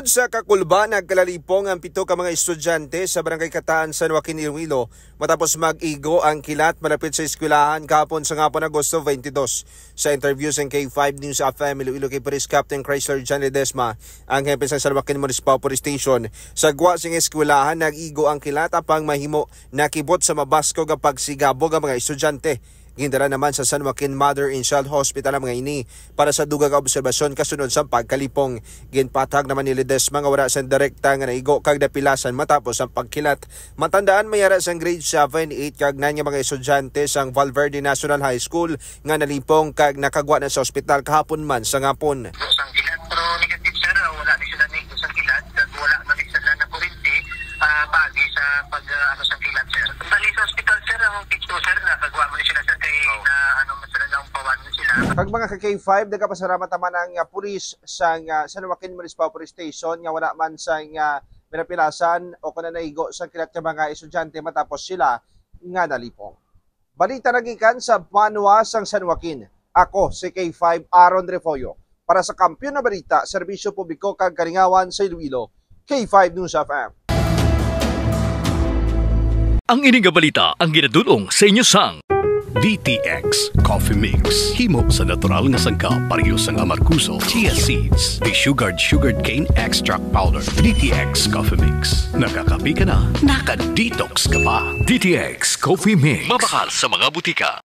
Sud sa Kakulba, nagkalalipong ang 7 ka mga estudyante sa Barangay Kataan, San Joaquin, Iloilo matapos mag-igo ang kilat malapit sa eskwelahan kahapon sa ngapon Agosto 22. Sa interview sa K5 News FM Iloilo kay Police Captain Chrysler John Ledesma, ang hepe sa San Joaquin Municipal Police Station, sa gwa sing eskwelahan nag-igo ang kilat apang mahimo nakibot sa mabaskog ang pagsigabog ang mga estudyante. Gindara naman sa San Joaquin Mother and Child Hospital ang mga ini para sa dugag obserbasyon kasunod sa pagkalipong. Ginpatag naman ni Ledesma nga wala sa direkta nga naigo kag napilasan matapos ang pagkilat. Matandaan mayara sa grade 7, 8 kag 9 nga mga estudyante sang Valverde National High School nga nalipong kag nakagwa na sa ospital kahapon man sa ngapon. Sang kilat pero negative sir, wala ni sila ning sa kilat kag wala man ni sila na kurente pagi sa pag sa kilat sir. Bali sa ospital sir ang picture sir nakagwa man sila sa kay na masala na pawan sila. Kag mga K5 nagapasalamat naman ang pulis sang San Joaquin Municipal Police Station nga wala man sang pinapilasan o kana naigo sa kilat nga mga estudyante matapos sila nga nalipong. Balita nagikan sa Banwa sang San Joaquin. Ako si K5 Aaron Refollo para sa Kampiyon na Balita, Serbisyo Publiko kag Kalingawan sa Iloilo. K5 News FM. Ang ining balita ang ginadulong sa inyo sang DTX Coffee Mix. Himo sa natural nga sangka pareho sang amarkuso, chia seeds, sugared cane extract powder. DTX Coffee Mix. Nakakapi ka na, naka-detox ka pa. DTX Coffee Mix. Mabakal sa mga butika.